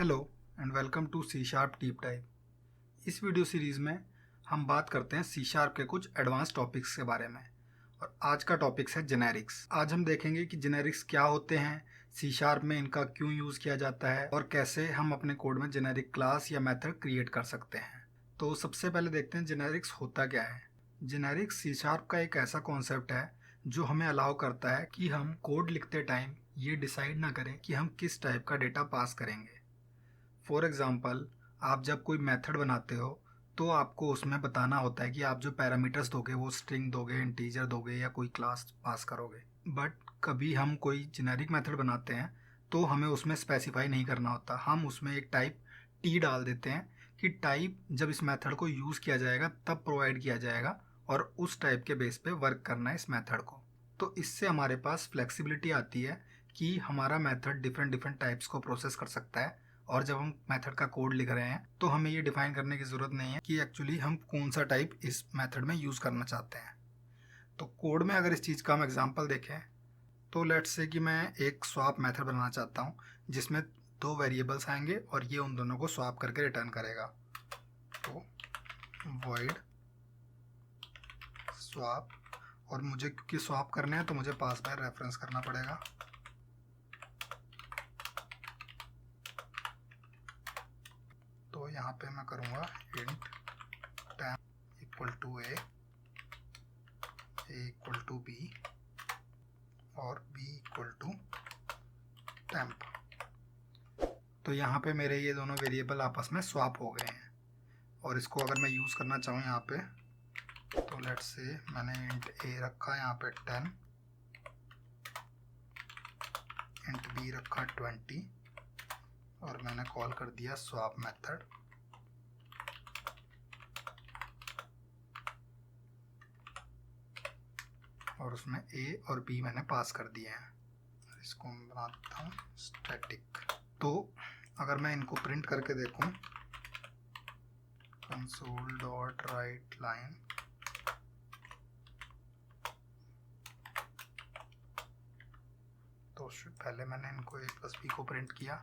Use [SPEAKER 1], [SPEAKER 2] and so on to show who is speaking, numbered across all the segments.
[SPEAKER 1] Hello and welcome to C sharp deep dive. इस video series में हम बात करते हैं सी शार्प के कुछ एडवांस टॉपिक्स के बारे में। और आज का टॉपिक्स है जेनेरिक्स। आज हम देखेंगे कि जेनेरिक्स क्या होते हैं, सी शार्प में इनका क्यों यूज़ किया जाता है और कैसे हम अपने कोड में जेनेरिक क्लास या मेथड क्रिएट कर सकते हैं। तो सबसे पहले देखते हैं जेनेरिक्स होता क्या है। जेनेरिक्स सी शार्प का एक ऐसा कॉन्सेप्ट है जो हमें अलाउ करता है कि हम कोड लिखते टाइम ये डिसाइड ना करें कि हम किस टाइप का डेटा पास करेंगे। फॉर एग्ज़ाम्पल, आप जब कोई मेथड बनाते हो तो आपको उसमें बताना होता है कि आप जो पैरामीटर्स दोगे वो स्ट्रिंग दोगे, इंटीजर दोगे या कोई क्लास पास करोगे। बट कभी हम कोई जेनेरिक मेथड बनाते हैं तो हमें उसमें स्पेसिफाई नहीं करना होता। हम उसमें एक टाइप टी डाल देते हैं कि टाइप जब इस मेथड को यूज़ किया जाएगा तब प्रोवाइड किया जाएगा और उस टाइप के बेस पे वर्क करना है इस मेथड को। तो इससे हमारे पास फ्लेक्सिबिलिटी आती है कि हमारा मेथड डिफरेंट डिफरेंट टाइप्स को प्रोसेस कर सकता है। और जब हम मेथड का कोड लिख रहे हैं तो हमें ये डिफाइन करने की ज़रूरत नहीं है कि एक्चुअली हम कौन सा टाइप इस मेथड में यूज़ करना चाहते हैं। तो कोड में अगर इस चीज़ का हम एग्जांपल देखें तो लेट्स से कि मैं एक स्वैप मेथड बनाना चाहता हूँ जिसमें दो वेरिएबल्स आएंगे और ये उन दोनों को स्वैप करके रिटर्न करेगा। तो वॉइड स्वैप, और मुझे क्योंकि स्वैप करने हैं तो मुझे पास बाय रेफरेंस करना पड़ेगा। तो यहाँ पे मैं करूँगा int temp equal to A equal to B और बी इक्वल टू टेम्प। तो यहाँ पे मेरे ये दोनों वेरिएबल आपस में स्वैप हो गए हैं। और इसको अगर मैं यूज़ करना चाहूँ यहाँ पे तो लेट्स से मैंने इंट ए रखा यहाँ पे 10, इंट बी रखा 20 और मैंने कॉल कर दिया स्वैप मेथड। और उसमें ए और बी मैंने पास कर दिए हैं। इसको मैं बनाता हूँ स्टैटिक। तो अगर मैं इनको प्रिंट करके देखूँ कंसोल डॉट राइट लाइन, तो पहले मैंने इनको ए प्लस बी को प्रिंट किया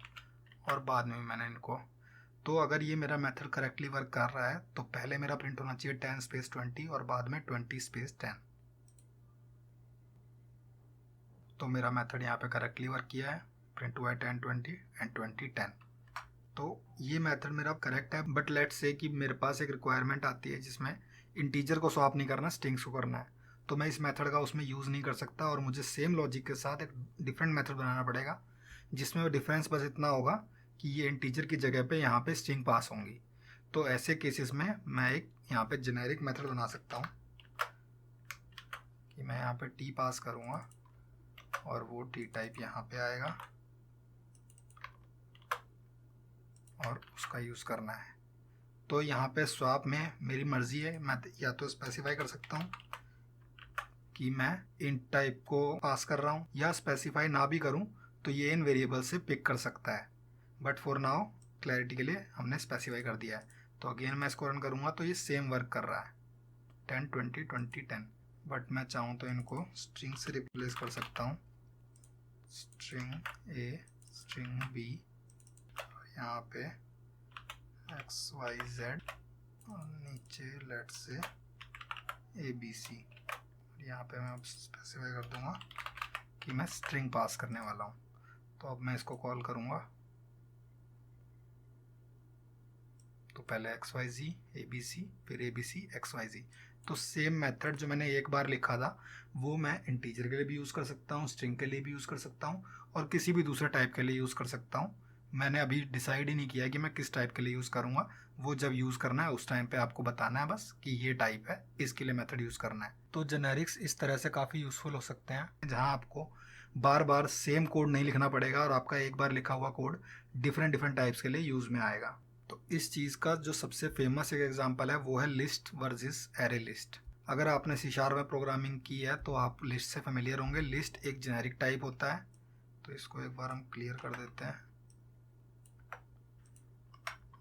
[SPEAKER 1] और बाद में भी मैंने इनको। तो अगर ये मेरा मेथड करेक्टली वर्क कर रहा है तो पहले मेरा प्रिंट होना चाहिए 10 स्पेस 20 और बाद में 20 स्पेस 10। तो मेरा मेथड यहाँ पे करेक्टली वर्क किया है, प्रिंट हुआ है 10 20 एंड 20 10। तो ये मेथड मेरा करेक्ट है। बट लेट्स से कि मेरे पास एक रिक्वायरमेंट आती है जिसमें इंटीजर को स्वैप नहीं करना, स्ट्रिंग्स को करना है। तो मैं इस मेथड का उसमें यूज़ नहीं कर सकता और मुझे सेम लॉजिक के साथ एक डिफरेंट मेथड बनाना पड़ेगा जिसमें डिफरेंस बस इतना होगा कि ये इंटीजर की जगह पे यहाँ पे स्ट्रिंग पास होंगी। तो ऐसे केसेस में मैं एक यहाँ पे जेनेरिक मेथड बना सकता हूँ कि मैं यहाँ पे टी पास करूँगा और वो टी टाइप यहाँ पे आएगा और उसका यूज़ करना है। तो यहाँ पे स्वैप में मेरी मर्ज़ी है, मैं या तो स्पेसिफाई कर सकता हूँ कि मैं इन टाइप को पास कर रहा हूँ या स्पेसिफाई ना भी करूँ तो ये इन वेरिएबल से पिक कर सकता है। बट फॉर नाउ क्लैरिटी के लिए हमने स्पेसिफाई कर दिया है। तो अगेन मैं इसको रन करूँगा तो ये सेम वर्क कर रहा है 10 20 20 10। बट मैं चाहूँ तो इनको स्ट्रिंग से रिप्लेस कर सकता हूँ, स्ट्रिंग ए स्ट्रिंग बी, यहाँ पे एक्स वाई जेड और नीचे लेट से ए बी सी। यहाँ पे मैं अब स्पेसिफाई कर दूंगा कि मैं स्ट्रिंग पास करने वाला हूँ। तो अब मैं इसको कॉल करूँगा तो पहले X Y Z A B C, फिर A B C X Y Z. तो सेम मेथड जो मैंने एक बार लिखा था वो मैं इंटीजर के लिए भी यूज़ कर सकता हूँ, स्ट्रिंग के लिए भी यूज़ कर सकता हूँ और किसी भी दूसरे टाइप के लिए यूज़ कर सकता हूँ। मैंने अभी डिसाइड ही नहीं किया कि मैं किस टाइप के लिए यूज़ करूँगा। वो जब यूज़ करना है उस टाइम पे आपको बताना है बस कि ये टाइप है, इसके लिए मेथड यूज़ करना है। तो जेनेरिक्स इस तरह से काफ़ी यूज़फुल हो सकते हैं जहाँ आपको बार बार सेम कोड नहीं लिखना पड़ेगा और आपका एक बार लिखा हुआ कोड डिफरेंट डिफरेंट टाइप्स के लिए यूज़ में आएगा। तो इस चीज़ का जो सबसे फेमस एक एग्जांपल है वो है लिस्ट वर्सेस एरे लिस्ट। अगर आपने सी शार्प में प्रोग्रामिंग की है तो आप लिस्ट से फेमिलियर होंगे। लिस्ट एक जेनेरिक टाइप होता है। तो इसको एक बार हम क्लियर कर देते हैं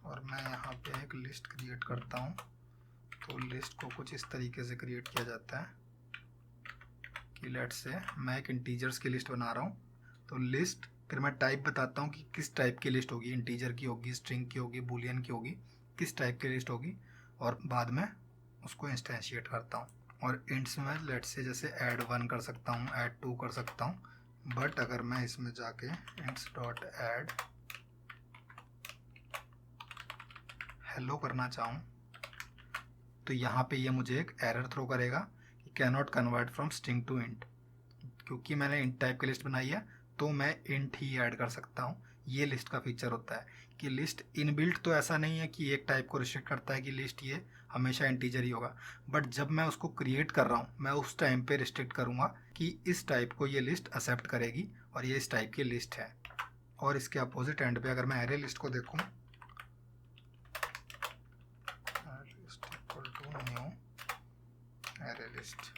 [SPEAKER 1] और मैं यहाँ पे एक लिस्ट क्रिएट करता हूँ। तो लिस्ट को कुछ इस तरीके से क्रिएट किया जाता है कि लेट्स से मैं एक इंटीजर्स की लिस्ट बना रहा हूँ। तो लिस्ट फिर मैं टाइप बताता हूँ कि किस टाइप की लिस्ट होगी, इंटीजर की होगी, स्ट्रिंग की होगी, बूलियन की होगी, किस टाइप की लिस्ट होगी, और बाद में उसको इंस्टेंशिएट करता हूँ। और इंट्स में लेट्स से जैसे ऐड 1 कर सकता हूँ, ऐड 2 कर सकता हूँ। बट अगर मैं इसमें जाके इंट्स डॉट ऐड हेलो करना चाहूँ तो यहाँ पे ये मुझे एक एरर थ्रो करेगा कि can not convert from string to int. क्योंकि मैंने इंट टाइप की लिस्ट बनाई है तो मैं इंट ही ऐड कर सकता हूँ। ये लिस्ट का फीचर होता है कि लिस्ट इनबिल्ट तो ऐसा नहीं है कि एक टाइप को रिस्ट्रिक्ट करता है कि लिस्ट ये हमेशा इंटीजर ही होगा, बट जब मैं उसको क्रिएट कर रहा हूँ मैं उस टाइम पे रिस्ट्रिक्ट करूँगा कि इस टाइप को ये लिस्ट एक्सेप्ट करेगी और ये इस टाइप की लिस्ट है। और इसके अपोजिट एंड पे अगर मैं एरे लिस्ट को देखूँ, एरे लिस्ट,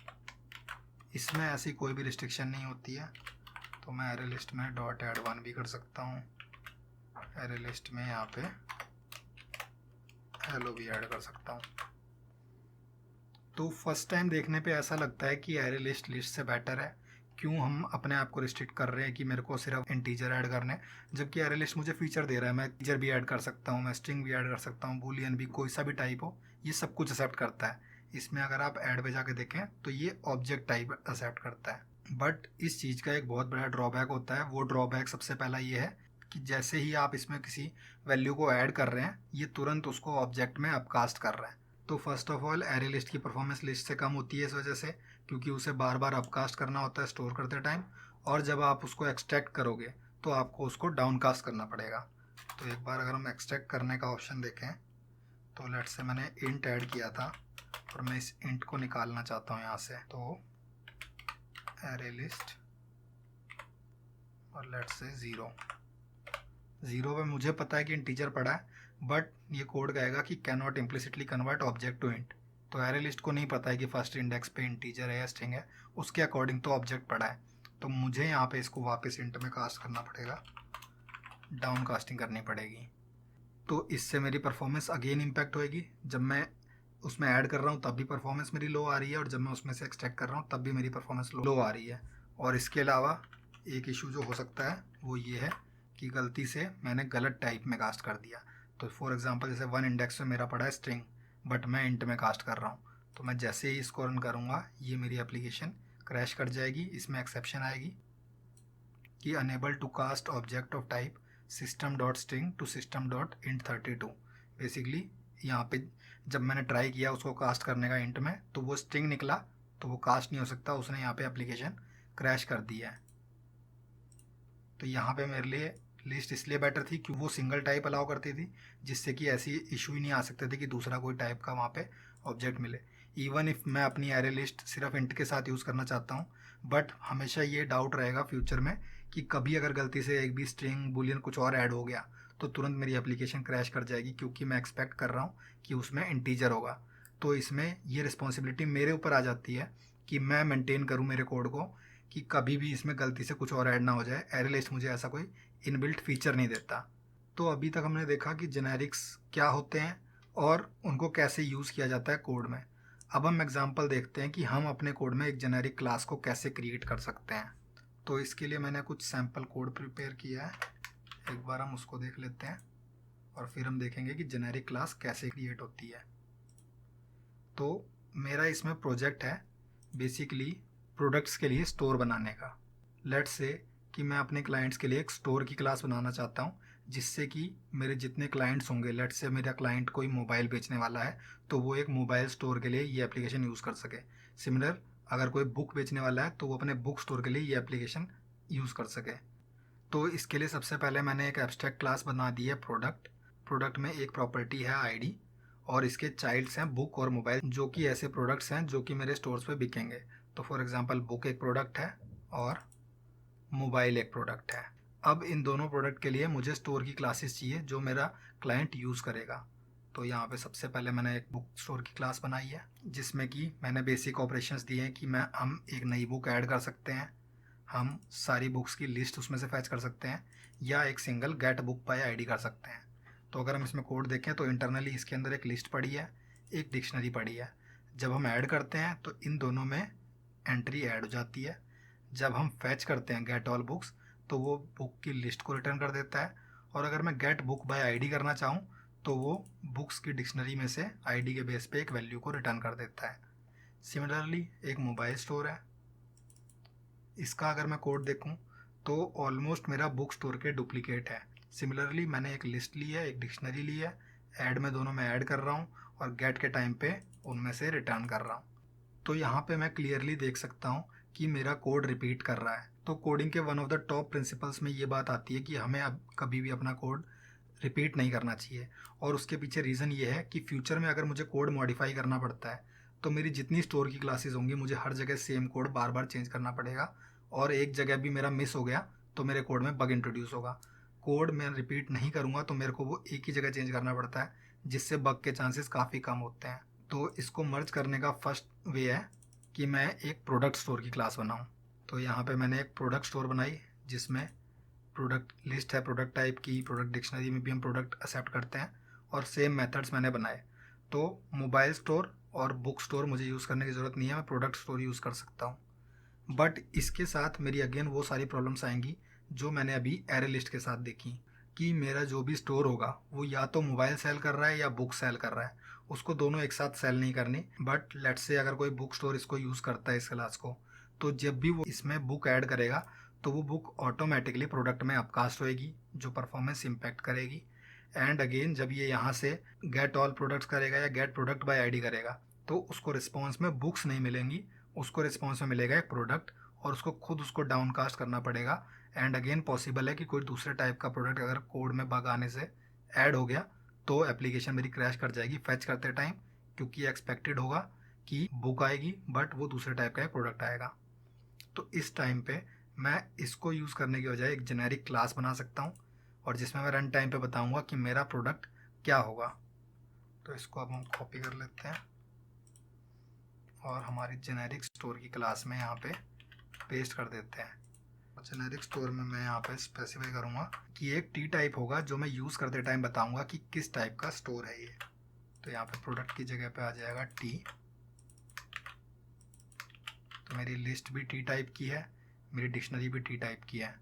[SPEAKER 1] इसमें ऐसी कोई भी रिस्ट्रिक्शन नहीं होती है। तो मैं एरे लिस्ट में डॉट ऐड 1 भी कर सकता हूँ, एरे लिस्ट में यहाँ पे हेलो भी ऐड कर सकता हूँ। तो फर्स्ट टाइम देखने पे ऐसा लगता है कि एरे लिस्ट लिस्ट से बेटर है, क्यों हम अपने आप को रिस्ट्रिक्ट कर रहे हैं कि मेरे को सिर्फ इंटीजर ऐड करने, जबकि एरे लिस्ट मुझे फीचर दे रहा है, मैं इंटीजर भी ऐड कर सकता हूँ, मैं स्ट्रिंग भी ऐड कर सकता हूँ, बूलियन भी, कोई सा भी टाइप हो, ये सब कुछ एक्सेप्ट करता है। इसमें अगर आप ऐड पे जाके देखें तो ये ऑब्जेक्ट टाइप एक्सेप्ट करता है। बट इस चीज़ का एक बहुत बड़ा ड्रॉबैक होता है। वो ड्रॉबैक सबसे पहला ये है कि जैसे ही आप इसमें किसी वैल्यू को ऐड कर रहे हैं ये तुरंत उसको ऑब्जेक्ट में अपकास्ट कर रहा है। तो first of all array list की परफॉर्मेंस लिस्ट से कम होती है इस वजह से, क्योंकि उसे बार बार अपकास्ट करना होता है स्टोर करते टाइम, और जब आप उसको एक्सट्रैक्ट करोगे तो आपको उसको डाउनकास्ट करना पड़ेगा। तो एक बार अगर हम एक्सट्रैक्ट करने का ऑप्शन देखें तो लेट्स से मैंने इंट ऐड किया था और मैं इस इंट को निकालना चाहता हूँ यहाँ से, तो एरे लिस्ट और लेट्स से 0 पे मुझे पता है कि इंटीजर पड़ा है, बट ये कोड कहेगा कि can not implicitly convert object to int. तो एरे लिस्ट को नहीं पता है कि फर्स्ट इंडेक्स पे इंटीजर है या स्ट्रिंग है, उसके अकॉर्डिंग तो ऑब्जेक्ट पड़ा है। तो मुझे यहाँ पे इसको वापस इंट में कास्ट करना पड़ेगा, डाउन कास्टिंग करनी पड़ेगी। तो इससे मेरी परफॉर्मेंस अगेन इम्पैक्ट होएगी। जब मैं उसमें ऐड कर रहा हूँ तब भी परफॉर्मेंस मेरी लो आ रही है, और जब मैं उसमें से एक्सट्रैक्ट कर रहा हूँ तब भी मेरी परफॉर्मेंस लो आ रही है। और इसके अलावा एक इशू जो हो सकता है वो ये है कि गलती से मैंने गलत टाइप में कास्ट कर दिया। तो फॉर एग्जांपल जैसे 1 इंडेक्स में मेरा पड़ा है स्ट्रिंग, बट मैं इंट में कास्ट कर रहा हूँ, तो मैं जैसे ही इसको रन करूँगा ये मेरी एप्लीकेशन क्रैश कर जाएगी। इसमें एक्सेप्शन आएगी कि unable to cast object of type system dot string to system dot int 32। Basically यहाँ पे जब मैंने ट्राई किया उसको कास्ट करने का इंट में तो वो स्ट्रिंग निकला, तो वो कास्ट नहीं हो सकता, उसने यहाँ पे एप्लीकेशन क्रैश कर दिया है। तो यहाँ पे मेरे लिए लिस्ट इसलिए बेटर थी कि वो सिंगल टाइप अलाउ करती थी, जिससे कि ऐसी इशू ही नहीं आ सकते थे कि दूसरा कोई टाइप का वहाँ पे ऑब्जेक्ट मिले। इवन इफ़ मैं अपनी एरे लिस्ट सिर्फ इंट के साथ यूज़ करना चाहता हूँ, बट हमेशा ये डाउट रहेगा फ्यूचर में कि कभी अगर गलती से एक भी स्ट्रिंग बूलियन कुछ और ऐड हो गया तो तुरंत मेरी एप्लीकेशन क्रैश कर जाएगी, क्योंकि मैं एक्सपेक्ट कर रहा हूँ कि उसमें इंटीजर होगा। तो इसमें ये रिस्पॉन्सिबिलिटी मेरे ऊपर आ जाती है कि मैं मेंटेन करूँ मेरे कोड को कि कभी भी इसमें गलती से कुछ और ऐड ना हो जाए। एरे लिस्ट मुझे ऐसा कोई इनबिल्ट फीचर नहीं देता। तो अभी तक हमने देखा कि जेनेरिक्स क्या होते हैं और उनको कैसे यूज़ किया जाता है कोड में। अब हम एग्जांपल देखते हैं कि हम अपने कोड में एक जेनेरिक क्लास को कैसे क्रिएट कर सकते हैं। तो इसके लिए मैंने कुछ सैम्पल कोड प्रिपेयर किया है, एक बार हम उसको देख लेते हैं और फिर हम देखेंगे कि जेनेरिक क्लास कैसे क्रिएट होती है। तो मेरा इसमें प्रोजेक्ट है बेसिकली प्रोडक्ट्स के लिए स्टोर बनाने का। लेट्स से कि मैं अपने क्लाइंट्स के लिए एक स्टोर की क्लास बनाना चाहता हूँ, जिससे कि मेरे जितने क्लाइंट्स होंगे, लेट्स से मेरा क्लाइंट कोई मोबाइल बेचने वाला है तो वो एक मोबाइल स्टोर के लिए ये एप्लीकेशन यूज़ कर सके। सिमिलर अगर कोई बुक बेचने वाला है तो वो अपने बुक स्टोर के लिए ये एप्लीकेशन यूज़ कर सके। तो इसके लिए सबसे पहले मैंने एक एब्स्ट्रैक्ट क्लास बना दी है प्रोडक्ट। प्रोडक्ट में एक प्रॉपर्टी है आईडी और इसके चाइल्ड्स हैं बुक और मोबाइल, जो कि ऐसे प्रोडक्ट्स हैं जो कि मेरे स्टोर्स पे बिकेंगे। तो फॉर एग्जांपल बुक एक प्रोडक्ट है और मोबाइल एक प्रोडक्ट है। अब इन दोनों प्रोडक्ट के लिए मुझे स्टोर की क्लासेस चाहिए जो मेरा क्लाइंट यूज़ करेगा। तो यहाँ पे सबसे पहले मैंने एक बुक स्टोर की क्लास बनाई है, जिसमें कि मैंने बेसिक ऑपरेशंस दिए हैं कि हम एक नई बुक ऐड कर सकते हैं, हम सारी बुक्स की लिस्ट उसमें से फैच कर सकते हैं, या एक single get book by ID कर सकते हैं। तो अगर हम इसमें कोड देखें तो इंटरनली इसके अंदर एक लिस्ट पड़ी है, एक डिक्शनरी पड़ी है। जब हम ऐड करते हैं तो इन दोनों में एंट्री ऐड हो जाती है। जब हम फैच करते हैं गेट ऑल बुक्स तो वो बुक की लिस्ट को रिटर्न कर देता है, और अगर मैं गेट बुक बाय आईडी करना चाहूँ तो वो बुक्स की डिक्शनरी में से आईडी के बेस पे एक वैल्यू को रिटर्न कर देता है। सिमिलरली एक मोबाइल स्टोर है, इसका अगर मैं कोड देखूं तो ऑलमोस्ट मेरा बुक स्टोर के डुप्लीकेट है। सिमिलरली मैंने एक लिस्ट ली है, एक डिक्शनरी ली है, ऐड में दोनों में ऐड कर रहा हूँ और गेट के टाइम पे उनमें से रिटर्न कर रहा हूँ। तो यहाँ पे मैं क्लियरली देख सकता हूँ कि मेरा कोड रिपीट कर रहा है। तो कोडिंग के one of the top principles में ये बात आती है कि हमें अब कभी भी अपना कोड रिपीट नहीं करना चाहिए, और उसके पीछे रीज़न ये है कि फ्यूचर में अगर मुझे कोड मॉडिफाई करना पड़ता है तो मेरी जितनी स्टोर की क्लासेस होंगी मुझे हर जगह सेम कोड बार बार चेंज करना पड़ेगा, और एक जगह भी मेरा मिस हो गया तो मेरे कोड में बग इंट्रोड्यूस होगा। कोड मैं रिपीट नहीं करूँगा तो मेरे को वो एक ही जगह चेंज करना पड़ता है, जिससे बग के चांसेस काफ़ी कम होते हैं। तो इसको मर्ज करने का फर्स्ट वे है कि मैं एक प्रोडक्ट स्टोर की क्लास बनाऊँ। तो यहाँ पे मैंने एक प्रोडक्ट स्टोर बनाई जिसमें प्रोडक्ट लिस्ट है, प्रोडक्ट टाइप की, प्रोडक्ट डिक्शनरी में भी हम प्रोडक्ट एक्सेप्ट करते हैं, और सेम मेथड्स मैंने बनाए। तो मोबाइल स्टोर और बुक स्टोर मुझे यूज़ करने की ज़रूरत नहीं है, मैं प्रोडक्ट स्टोर यूज़ कर सकता हूँ। बट इसके साथ मेरी अगेन वो सारी प्रॉब्लम्स आएंगी जो मैंने अभी एरे लिस्ट के साथ देखी, कि मेरा जो भी स्टोर होगा वो या तो मोबाइल सेल कर रहा है या बुक सेल कर रहा है, उसको दोनों एक साथ सेल नहीं करनी। बट लेट्स से अगर कोई बुक स्टोर इसको यूज़ करता है इस क्लास को, तो जब भी वो इसमें बुक ऐड करेगा तो वो बुक ऑटोमेटिकली प्रोडक्ट में अपकास्ट होएगी, जो परफॉर्मेंस इम्पैक्ट करेगी। एंड अगेन जब ये यहाँ से गेट ऑल प्रोडक्ट्स करेगा या गेट प्रोडक्ट बाय आईडी करेगा तो उसको रिस्पॉन्स में बुक्स नहीं मिलेंगी, उसको रिस्पॉन्स में मिलेगा एक प्रोडक्ट, और उसको खुद उसको डाउनकास्ट करना पड़ेगा। एंड अगेन पॉसिबल है कि कोई दूसरे टाइप का प्रोडक्ट अगर कोड में बग आने से ऐड हो गया तो एप्लीकेशन मेरी क्रैश कर जाएगी फैच करते टाइम, क्योंकि एक्सपेक्टेड होगा कि बुक आएगी बट वो दूसरे टाइप का एक प्रोडक्ट आएगा। तो इस टाइम पे मैं इसको यूज़ करने की बजाय एक जेनेरिक क्लास बना सकता हूँ, और जिसमें मैं रन टाइम पे बताऊँगा कि मेरा प्रोडक्ट क्या होगा। तो इसको अब हम कॉपी कर लेते हैं और हमारी जेनेरिक स्टोर की क्लास में यहाँ पे पेस्ट कर देते हैं। जेनेरिक स्टोर में मैं यहाँ पे स्पेसिफाई करूँगा कि एक टी टाइप होगा जो मैं यूज़ करते टाइम बताऊँगा कि किस टाइप का स्टोर है ये। तो यहाँ पे प्रोडक्ट की जगह पे आ जाएगा टी। तो मेरी लिस्ट भी टी टाइप की है, मेरी डिक्शनरी भी टी टाइप की है,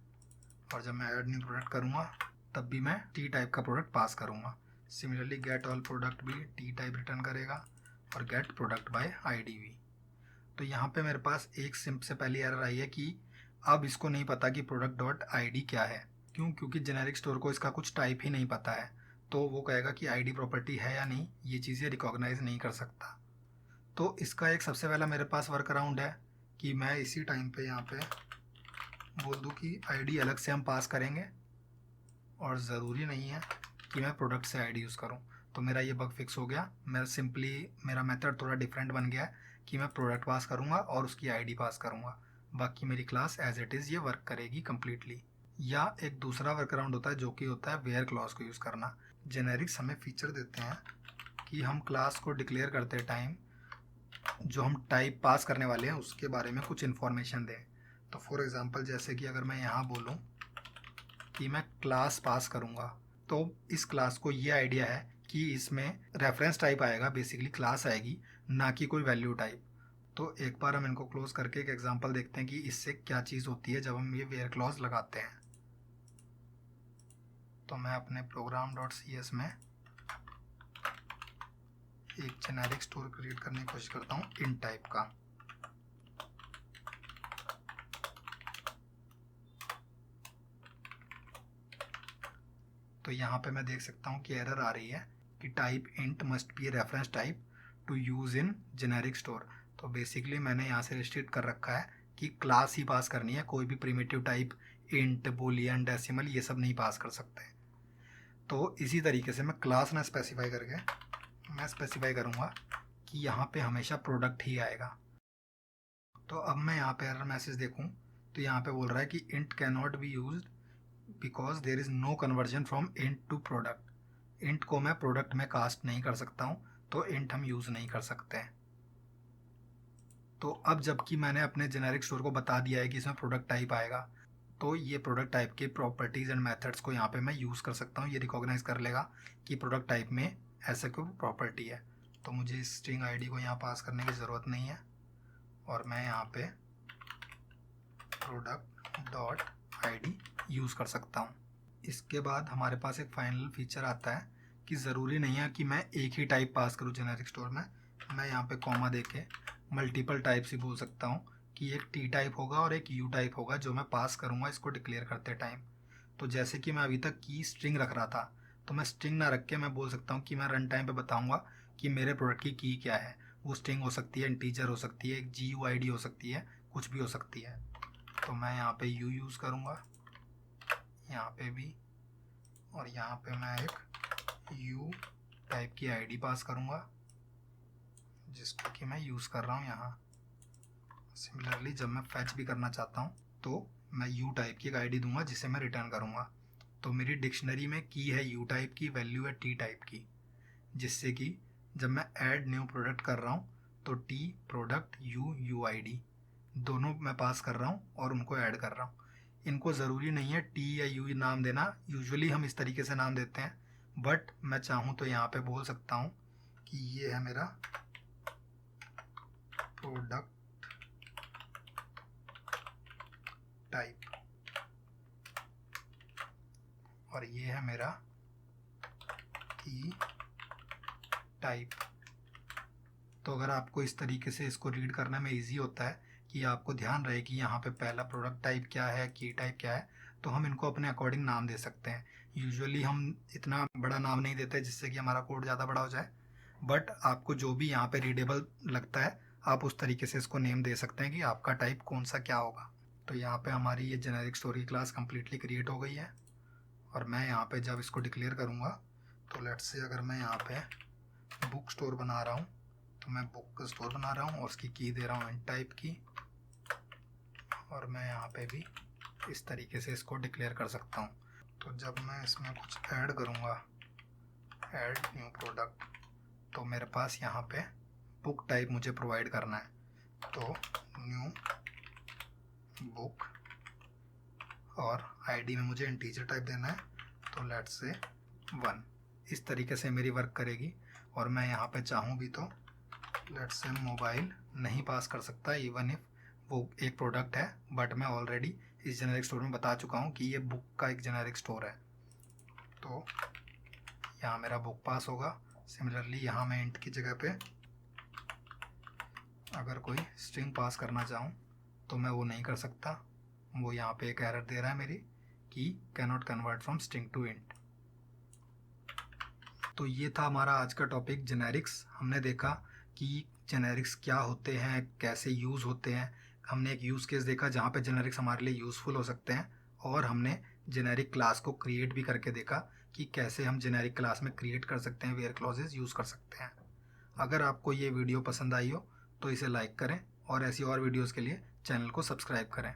[SPEAKER 1] और जब मैं ऐड न्यू प्रोडक्ट करूँगा तब भी मैं टी टाइप का प्रोडक्ट पास करूँगा। सिमिलरली गेट ऑल प्रोडक्ट भी टी टाइप रिटर्न करेगा, और गेट प्रोडक्ट बाय आईडी भी। तो यहाँ पे मेरे पास एक सिंप से पहली एरर आई है कि अब इसको नहीं पता कि प्रोडक्ट डॉट आईडी क्या है। क्यों? क्योंकि जेनेरिक स्टोर को इसका कुछ टाइप ही नहीं पता है, तो वो कहेगा कि आईडी प्रॉपर्टी है या नहीं, ये चीज़ें रिकॉग्नाइज नहीं कर सकता। तो इसका एक सबसे पहला मेरे पास वर्क अराउंड है कि मैं इसी टाइम पे यहाँ पे बोल दूँ कि आईडी अलग से हम पास करेंगे, और ज़रूरी नहीं है कि मैं प्रोडक्ट से आईडी यूज़ करूँ। तो मेरा ये बग फिक्स हो गया। मेरा मेथड थोड़ा डिफरेंट बन गया है कि मैं प्रोडक्ट पास करूँगा और उसकी आईडी पास करूँगा, बाकी मेरी क्लास एज इट इज़ ये वर्क करेगी कम्प्लीटली। या एक दूसरा वर्क अराउंड होता है जो कि होता है वेयर क्लॉज को यूज़ करना। जेनेरिक्स हमें फीचर देते हैं कि हम क्लास को डिक्लेयर करते टाइम जो हम टाइप पास करने वाले हैं उसके बारे में कुछ इन्फॉर्मेशन दें। तो फॉर एग्ज़ाम्पल जैसे कि अगर मैं यहाँ बोलूँ कि मैं क्लास पास करूँगा, तो इस क्लास को ये आइडिया है कि इसमें रेफरेंस टाइप आएगा, बेसिकली क्लास आएगी, ना कि कोई वैल्यू टाइप। तो एक बार हम इनको क्लोज करके एक एग्जांपल देखते हैं कि इससे क्या चीज़ होती है जब हम ये वेयर क्लॉज लगाते हैं। तो मैं अपने program.cs में एक जेनेरिक स्टोर क्रिएट करने की कोशिश करता हूँ इन टाइप का। तो यहाँ पे मैं देख सकता हूँ कि एरर आ रही है कि type int must be reference type two use in generic store. तो बेसिकली मैंने यहाँ से रिस्ट्रिक्ट कर रखा है कि क्लास ही पास करनी है, कोई भी primitive type int Boolean decimal ये सब नहीं पास कर सकते। तो इसी तरीके से मैं क्लास ना स्पेसिफाई करके मैं स्पेसिफाई करूँगा कि यहाँ पे हमेशा प्रोडक्ट ही आएगा। तो अब मैं यहाँ पे एरर मैसेज देखूँ तो यहाँ पे बोल रहा है कि int can not be use because there is no conversion from int to product. Int को मैं प्रोडक्ट में कास्ट नहीं कर सकता हूँ, तो इंट हम यूज़ नहीं कर सकते हैं। तो अब जबकि मैंने अपने जेनेरिक स्टोर को बता दिया है कि इसमें प्रोडक्ट टाइप आएगा, तो ये प्रोडक्ट टाइप के प्रॉपर्टीज़ एंड मेथड्स को यहाँ पे मैं यूज़ कर सकता हूँ। ये रिकॉग्नाइज कर लेगा कि प्रोडक्ट टाइप में ऐसा कोई प्रॉपर्टी है। तो मुझे स्ट्रिंग आईडी को यहाँ पास करने की ज़रूरत नहीं है, और मैं यहाँ पे प्रोडक्ट डॉट आईडी यूज़ कर सकता हूँ। इसके बाद हमारे पास एक फाइनल फीचर आता है कि ज़रूरी नहीं है कि मैं एक ही टाइप पास करूँ जेनेरिक स्टोर में। मैं यहाँ पे कॉमा देके मल्टीपल टाइप्स ही बोल सकता हूँ कि एक टी टाइप होगा और एक यू टाइप होगा जो मैं पास करूँगा इसको डिक्लेयर करते टाइम। तो जैसे कि मैं अभी तक की स्ट्रिंग रख रहा था, तो मैं स्ट्रिंग ना रख के मैं बोल सकता हूँ कि मैं रन टाइम पे बताऊँगा कि मेरे प्रोडक्ट की की क्या है। वो स्ट्रिंग हो सकती है, इंटीजर हो सकती है, एक GUID हो सकती है, कुछ भी हो सकती है। तो मैं यहाँ पे यू यूज़ करूँगा, यहाँ पे भी, और यहाँ पे मैं एक यू टाइप की आईडी पास करूँगा जिसको कि मैं यूज़ कर रहा हूँ यहाँ। सिमिलरली जब मैं फैच भी करना चाहता हूँ तो मैं यू टाइप की एक आईडी दूंगा जिसे मैं रिटर्न करूँगा। तो मेरी डिक्शनरी में की है यू टाइप की, वैल्यू है टी टाइप की, जिससे कि जब मैं ऐड न्यू प्रोडक्ट कर रहा हूँ तो टी प्रोडक्ट UUID दोनों मैं पास कर रहा हूँ और उनको ऐड कर रहा हूँ। इनको ज़रूरी नहीं है टी या यू नाम देना, यूजुअली हम इस तरीके से नाम देते हैं, बट मैं चाहूँ तो यहाँ पे बोल सकता हूँ कि ये है मेरा प्रोडक्ट टाइप और ये है मेरा की टाइप। तो अगर आपको इस तरीके से इसको रीड करने में इजी होता है कि आपको ध्यान रहे कि यहाँ पे पहला प्रोडक्ट टाइप क्या है, की टाइप क्या है, तो हम इनको अपने अकॉर्डिंग नाम दे सकते हैं। यूजुअली हम इतना बड़ा नाम नहीं देते जिससे कि हमारा कोड ज़्यादा बड़ा हो जाए, बट आपको जो भी यहाँ पे रीडेबल लगता है आप उस तरीके से इसको नेम दे सकते हैं कि आपका टाइप कौन सा क्या होगा। तो यहाँ पे हमारी ये generic story class completely create हो गई है और मैं यहाँ पे जब इसको डिक्लेयर करूँगा तो लेट्स से अगर मैं यहाँ पे बुक स्टोर बना रहा हूँ तो मैं बुक का स्टोर बना रहा हूँ और उसकी की दे रहा हूँ int टाइप की, और मैं यहाँ पे भी इस तरीके से इसको डिक्लेयर कर सकता हूँ। तो जब मैं इसमें कुछ ऐड करूँगा, ऐड न्यू प्रोडक्ट, तो मेरे पास यहाँ पे बुक टाइप मुझे प्रोवाइड करना है, तो न्यू बुक, और आईडी में मुझे इंटीजर टाइप देना है, तो लेट्स से 1। इस तरीके से मेरी वर्क करेगी। और मैं यहाँ पे चाहूँ भी तो लेट्स से मोबाइल नहीं पास कर सकता, इवन इफ वो एक प्रोडक्ट है, बट मैं ऑलरेडी इस जेनेरिक स्टोर में बता चुका हूँ कि ये बुक का एक जेनेरिक स्टोर है। तो यहाँ मेरा बुक पास होगा। सिमिलरली यहाँ मैं इंट की जगह पे अगर कोई स्ट्रिंग पास करना चाहूँ तो मैं वो नहीं कर सकता, वो यहाँ पे एक एरर दे रहा है मेरी कि cannot convert from string to int. तो ये था हमारा आज का टॉपिक जेनेरिक्स। हमने देखा कि जेनेरिक्स क्या होते हैं, कैसे यूज़ होते हैं। हमने एक यूज़ केस देखा जहाँ पे जेनेरिक्स हमारे लिए यूज़फुल हो सकते हैं, और हमने जेनेरिक क्लास को क्रिएट भी करके देखा कि कैसे हम जेनेरिक क्लास में क्रिएट कर सकते हैं, वेयर क्लॉजेज यूज़ कर सकते हैं। अगर आपको ये वीडियो पसंद आई हो तो इसे लाइक करें और ऐसी और वीडियोज़ के लिए चैनल को सब्सक्राइब करें।